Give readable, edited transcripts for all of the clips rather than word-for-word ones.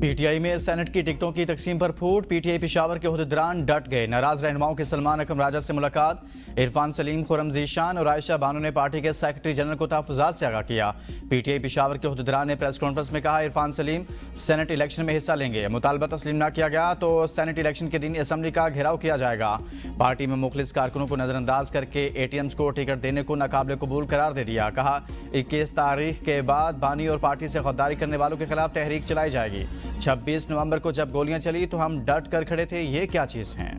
PTI में senate की टिकटों की तकसीम पर फूट। पीटीआई पेशावर के ओहदेदारान डट गए। नाराज रहनुमाओं की सलमान अकरम राजा से मुलाकात। इरफान सलीम, खुरम जीशान और आयशा बानो ने पार्टी के सेक्रेटरी जनरल को तहफ़्फ़ुज़ात से आगाह किया। पीटीआई पेशावर के ओहदेदारान ने प्रेस कॉन्फ्रेंस में कहा, इरफान सलीम सेनेट इलेक्शन में हिस्सा लेंगे। मुतालबा तस्लीम न किया गया तो सेनेट इलेक्शन के दिन असम्बली का घेराव किया जाएगा। पार्टी में मुखलिस कारकुनों को नजरअंदाज करके एटीएम्स को टिकट देने को नाकाबिल कबूल करार दे दिया। कहा, 21 तारीख के बाद बानी और पार्टी से गद्दारी करने वालों के खिलाफ तहरीक चलाई जाएगी। 26 नवंबर को जब गोलियां चली तो हम डट कर खड़े थे। ये क्या चीज है?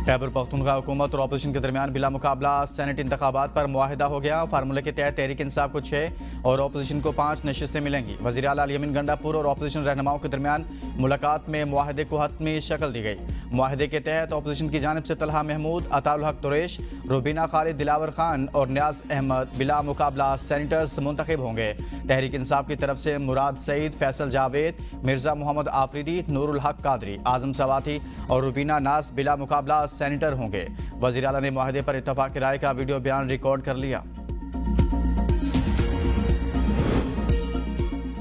खैबर पख्तूनख्वा हुकूमत और अपोजिशन के दरमियान बिला मुकाबला सेनेट इंतखाबात पर मुआहिदा हो गया। फार्मूले के तहत तहरीक इंसाफ को 6 और अपोजिशन को 5 नशिस्तें मिलेंगी। वज़ीर आला अली अमीन गंडापुर और अपोजिशन रहनुमाओं के दरमियान मुलाकात में मुआहिदे को हतमी शक्ल दी गई। मुआहिदे के तहत अपोजिशन की जानिब से तलहा महमूद, अताउल हक तुरैश, रुबीना खालिद, दिलावर खान और न्याज अहमद बिला मुकाबला सेनेटर्स मुंतखब होंगे। तहरीक इंसाफ की तरफ से मुराद सईद, फैसल जावेद, मिर्जा मोहम्मद आफरीदी, नूरुल हक कादरी, आजम सवाती और रुबीना नास बिला मुकाबला सेनेटर होंगे। वज़ीर आला ने मुआहिदे पर इत्तफाक राय का वीडियो बयान रिकॉर्ड कर लिया।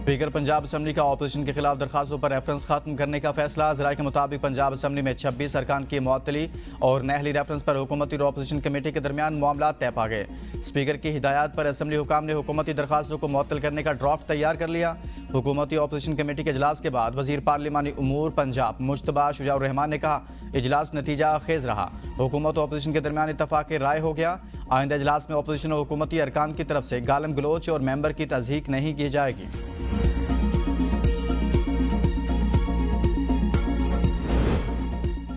स्पीकर पंजाब असम्बली का ऑपोजिशन के खिलाफ दरखास्तों पर रेफरेंस खत्म करने का फैसला। ज़राए के मुताबिक पंजाब असम्बली में 26 अरकान की मुअत्तली और नहली रेफरेंस पर हुकूमती और ऑपोजिशन कमेटी के दरमियान मामला तय पा गए। स्पीकर की हिदायत पर असम्बली हुकाम ने हुकूमती दरखास्तों को मुअत्तल करने का ड्राफ्ट तैयार कर लिया। हुकूमती ऑपोजिशन कमेटी के इजलास के बाद वजीर पार्लिमानी उमूर पंजाब मुश्तबा शुजाउर रहमान ने कहा, इजलास नतीजा खेज रहा। हुकूमत और ऑपोजिशन के दरमियान इत्तफाक राय हो गया। आइंदा इजलास में ऑपोजिशन और हुकूमती अरकान की तरफ से गालम गलोच और मेंबर की तज़हीक नहीं की जाएगी।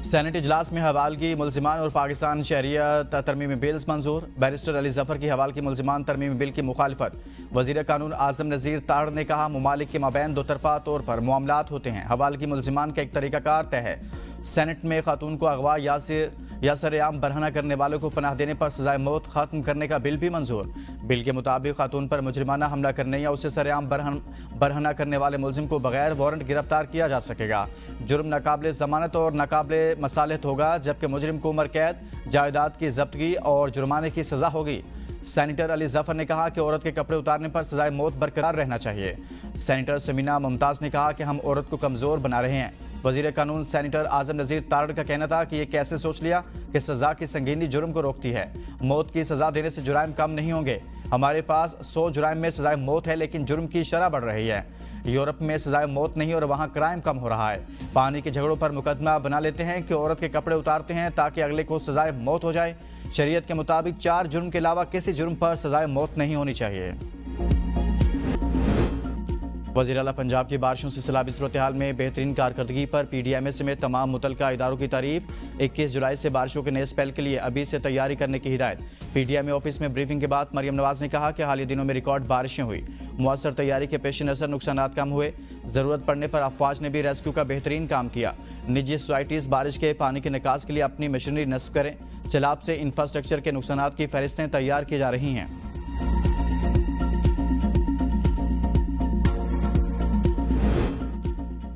सेनेट इजलास में हवालगी मुल्जिमान और पाकिस्तान शहरियत तरमीमी बिल्स मंजूर। बैरिस्टर अली जफर की हवालगी मुल्जिमान तरमीमी बिल की मुखालिफत। वजीर कानून आजम नज़ीर ताड़ ने कहा, ममालिक के माबैन दो तरफा तौर पर मामलात होते हैं। हवालगी मुल्जिमान का एक तरीकाकार तय है। सेनेट में खातून को अगवा या सरेआम बरहना करने वालों को पनाह देने पर सजाए मौत खत्म करने का बिल भी मंजूर। बिल के मुताबिक खातून पर मुजरिमाना हमला करने या उसे सरेआम बरहना करने वाले मुलजिम को बगैर वारंट गिरफ्तार किया जा सकेगा। जुर्म नाकाबिले जमानत और नाकाबिले मसालहत होगा, जबकि मुजरिम को उम्र कैद, जायदाद की जब्तगी और जुर्माने की सजा होगी। सेनेटर अली जफर ने कहा कि औरत के कपड़े उतारने पर सजाए मौत बरकरार रहना चाहिए। सेनेटर समीना मुमताज़ ने कहा कि हम औरत को कमज़ोर बना रहे हैं। वजीर कानून सेनेटर आजम नज़ीर ताड़ का कहना था कि ये कैसे सोच लिया कि सज़ा की संगीनी जुर्म को रोकती है। मौत की सज़ा देने से जुराइम कम नहीं होंगे। हमारे पास 100 जुराइम में सजाए मौत है, लेकिन जुर्म की शरह बढ़ रही है। यूरोप में सजाए मौत नहीं और वहाँ क्राइम कम हो रहा है। पानी के झगड़ों पर मुकदमा बना लेते हैं कि औरत के कपड़े उतारते हैं ताकि अगले को सजाए मौत हो जाए। शरीयत के मुताबिक 4 जुर्म के अलावा किसी जुर्म पर सजाए मौत नहीं होनी चाहिए। वज़ीर आला पंजाब की बारिशों से सैलाबी सूरत हाल में बेहतरीन कारकर्दगी पर PDMA समेत तमाम मुतल्लिका इदारों की तारीफ। 21 जुलाई से बारिशों के नए स्पेल के लिए अभी से तैयारी करने की हिदायत। PDMA ऑफिस में ब्रीफिंग के बाद मरियम नवाज ने कहा कि हालिया दिनों में रिकॉर्ड बारिशें हुई, मुअस्सर तैयारी के पेश नज़र नुकसानात कम हुए। ज़रूरत पड़ने पर अफवाज ने भी रेस्क्यू का बेहतरीन काम किया। निजी सोसाइटीज़ बारिश के पानी के निकास के लिए अपनी मशीनरी नस्ब करें। सैलाब से इंफ्रास्ट्रक्चर के नुकसानात की फहरिस्तें तैयार की जा रही हैं।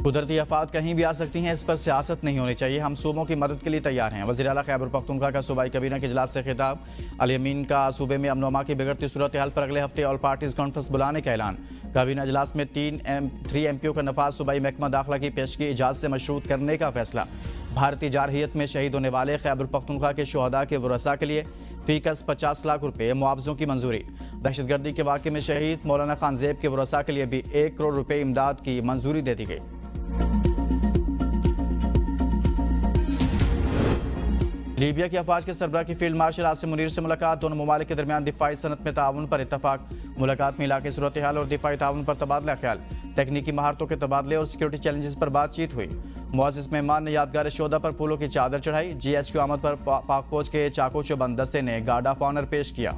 कुदरती आफात कहीं भी आ सकती हैं, इस पर सियासत नहीं होनी चाहिए। हम सूबों की मदद के लिए तैयार हैं। वज़ीर आला खैबर पख्तूनख्वा का सूबाई काबीना के इजलास से खिताब। अली अमीन का सूबे में अमन अमा की बिगड़ती सूरत हाल पर अगले हफ्ते ऑल पार्टीज कॉन्फ्रेंस बुलाने का ऐलान। काबीना इजलास में 3 MPO का नफाज सूबाई महकमा दाखिला की पेशगी इजाज़त से मशरूत करने का फैसला। भारतीय जारहियत में शहीद होने वाले खैबर पख्तूनख्वा के शुहदा के वरसा के लिए फीकस 50 लाख रुपये मुआवजों की मंजूरी। दहशतगर्दी के वाक़े में शहीद मौलाना खान ज़ेब के वरसा के लिए भी 1 करोड़ रुपये इमदाद की मंजूरी दे दी गई। लीबिया की अफवाज के सरबराह की फील्ड मार्शल आसिम मुनीर से मुलाकात। दोनों ममालिक के दरमियान दिफाई सनत में ताउन पर इत्तफाक। मुलाकात में इलाके सूरत हाल और दिफाई ताउन पर तबादला ख्याल, तकनीकी महारतों के तबादले और सिक्योरिटी चैलेंजेस पर बातचीत हुई। मुअज़्ज़िज़ मेहमान ने यादगार शोधा पर फूलों की चादर चढ़ाई। GH की आमद पर पाक फौज के चाको चौबंद दस्ते ने गार्ड ऑफ ऑनर पेश किया।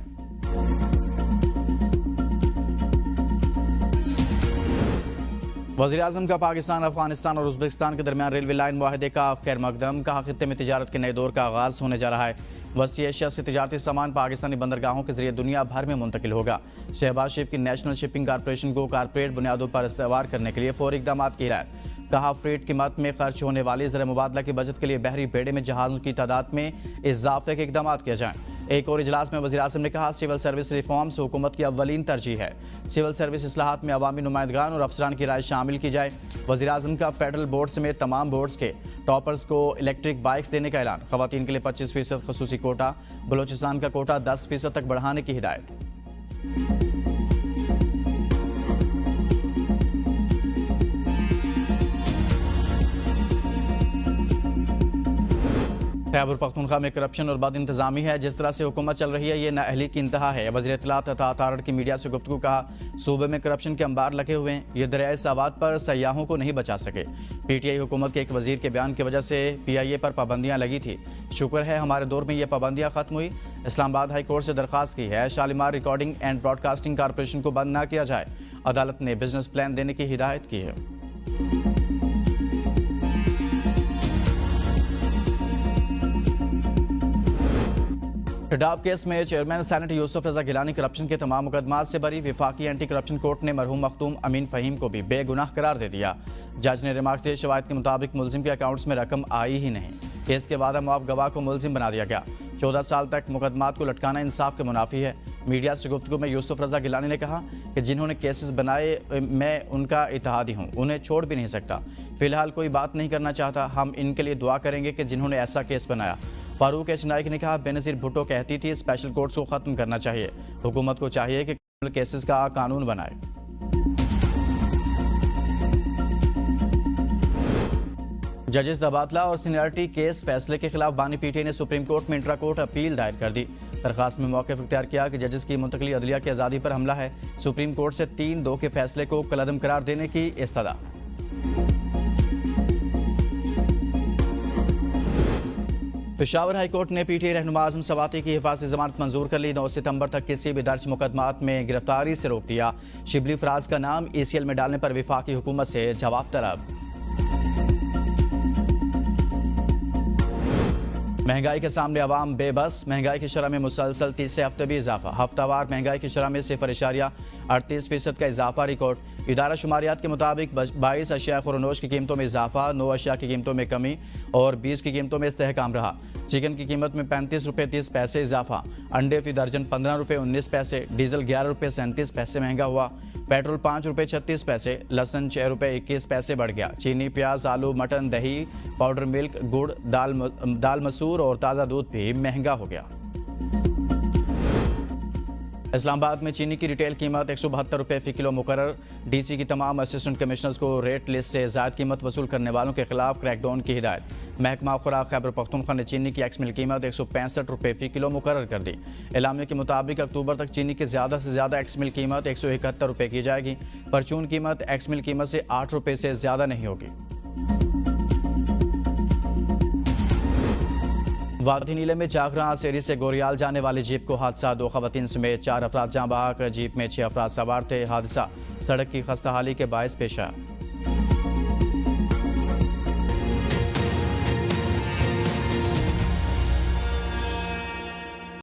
वज़ीर-ए-आज़म का पाकिस्तान, अफगानिस्तान और उज़्बेकिस्तान के दरमियान रेलवे लाइन मुआहदे का खैर मकदम। कहा, खित्ते में तिजारत के नए दौर का आगाज़ होने जा रहा है। वसी एशिया से तिजारती सामान पाकिस्तानी बंदरगाहों के जरिए दुनिया भर में मुंतकिल होगा। शहबाज शरीफ की नेशनल शिपिंग कॉरपोरेशन को कारपोरेट बुनियादों पर इस्तेमाल करने के लिए फौरी इक़दाम की हिदायत। कहा, फ्रेट कीमत में खर्च होने वाली ज़र मुबादला की बचत के लिए बहरी बेड़े में जहाज़ों की तादाद में इजाफे के इक़दाम किए जाएँ। एक और इजलास में वज़ीर-ए-आज़म ने कहा, सिविल सर्विस रिफॉर्म्स हुकूमत की अव्वलीन तरजीह है। सिविल सर्विस इस्लाहात में अवामी नुमाइंदगान और अफसरान की राय शामिल की जाए। वज़ीर-ए-आज़म का फेडरल बोर्ड समेत तमाम बोर्ड्स के टॉपर्स को इलेक्ट्रिक बाइक्स देने का ऐलान। ख़वातीन के लिए 25% खसूसी कोटा, बलोचिस्तान का कोटा 10% तक बढ़ाने की हिदायत। खैबर पख्तूनख्वा में करप्शन और बद इंतजामी है। जिस तरह से हुकूमत चल रही है, ये नाअहली की इंतहा है। वज़ीर इत्तलात अता अतारड़ की मीडिया से गुफ्तगू कहा, सूबे में करप्शन के अंबार लगे हुए हैं। ये दरियाए सवात पर सयाहों को नहीं बचा सके। PTI हुकूमत के एक वजीर के बयान की वजह से PIA पर पाबंदियाँ लगी थी। शुक्र है हमारे दौर में ये पाबंदियाँ खत्म हुई। इस्लामाबाद हाई कोर्ट से दरख्वास्त की है, Shalimar recording and broadcasting corporation को बंद न किया जाए। अदालत ने बिजनेस प्लान देने की हिदायत की है। शडाब केस में चेयरमैन सेनेट यूसुफ रजा गिलानी करप्शन के तमाम मुकदमात से बरी। विफाकी एंटी करप्शन कोर्ट ने मरहूम मखदूम अमीन फ़हीम को भी बेगुनाह करार दे दिया। जज ने रिमार्क दिए, शवाहिद के मुताबिक मुलजिम के अकाउंट्स में रकम आई ही नहीं। केस के वादा मुआफ गवाह को मुलजिम बना दिया गया। 14 साल तक मुकदमात को लटकाना इंसाफ के मुनाफी है। मीडिया से गुफ्तगू में यूसुफ रजा गिलानी ने कहा कि जिन्होंने केसेस बनाए मैं उनका इत्तेहादी हूँ, उन्हें छोड़ भी नहीं सकता। फिलहाल कोई बात नहीं करना चाहता। हम इनके लिए दुआ करेंगे कि जिन्होंने ऐसा केस बनाया। फारूक एच नाइक ने कहा, बेनज़ीर भुट्टो कहती थी स्पेशल कोर्ट्स को ख़त्म करना चाहिए। हुकूमत को चाहिए कि क्रिमिनल केसेस का कानून बनाए। जजेस तबादला और सीनियरिटी केस फैसले के खिलाफ बानी PTI ने सुप्रीम कोर्ट में इंट्रा कोर्ट अपील दायर कर दी। दरखास्त में मौक़िफ़ इख्तियार किया कि जजेस की मुंतकली अदलिया की आज़ादी पर हमला है। सुप्रीम कोर्ट से 3-2 के फैसले को कलअदम करार देने की इस्तदा। पेशावर हाई कोर्ट ने PTI रहनुमा आज़म सवाती की हिफाजती ज़मानत मंजूर कर ली। 9 सितंबर तक किसी भी दर्ज मुकदमात में गिरफ्तारी से रोक दिया। शिबली फराज का नाम ECL में डालने पर वफाकी हुकूमत से जवाब तलब। महंगाई के सामने अवाम बेबस। महंगाई की शरह में मुसलसल तीसरे हफ्ते भी इजाफा। हफ्तावार महंगाई की शरह में 0.38% का इजाफा रिकॉर्ड। इदारा शुमारियात के मुताबिक 22 अशिया खुरनोश की कीमतों में इजाफा, 9 अशिया की कीमतों में कमी और 20 की कीमतों में इस्तेहकाम रहा। चिकन की कीमत में 35 रुपये 30 पैसे इजाफा। अंडे फी दर्जन 15 रुपये 19 पैसे। डीजल 11 रुपये 37 पैसे महंगा हुआ। पेट्रोल 5 रुपये 36 पैसे। लहसुन 6 रुपये 21 पैसे बढ़ गया। चीनी, प्याज, आलू, मटन, दही, पाउडर मिल्क, गुड़, दाल मसूर और ताज़ा दूध भी महंगा हो गया। इस्लामाबाद में चीनी की रिटेल कीमत 172 रुपये फ़ी किलो मुकर्रर। DC की तमाम असिस्टेंट कमिश्नर्स को रेट लिस्ट से ज़ायद कीमत वसूल करने वालों के खिलाफ क्रैकडाउन की हिदायत। महकमा खुराक खैबर पख्तूनख्वा ने चीनी की एक्स मिल कीमत 165 रुपये फ़ी किलो मुकर्रर कर दी। एलामिया के मुताबिक अक्टूबर तक चीनी की ज़्यादा से ज़्यादा एक्स मिल कीमत 171 रुपये की जाएगी। परचून कीमत एक्स मिल कीमत से 8 रुपये से ज़्यादा नहीं होगी। वादी नीले में जागरा सेरी से गोरियाल जाने वाली जीप को हादसा। 2 खवातीन समेत 4 अफराद जाँ बहक। जीप में 6 अफराद सवार थे। हादसा सड़क की खस्ताहाली के बायस पेश आया।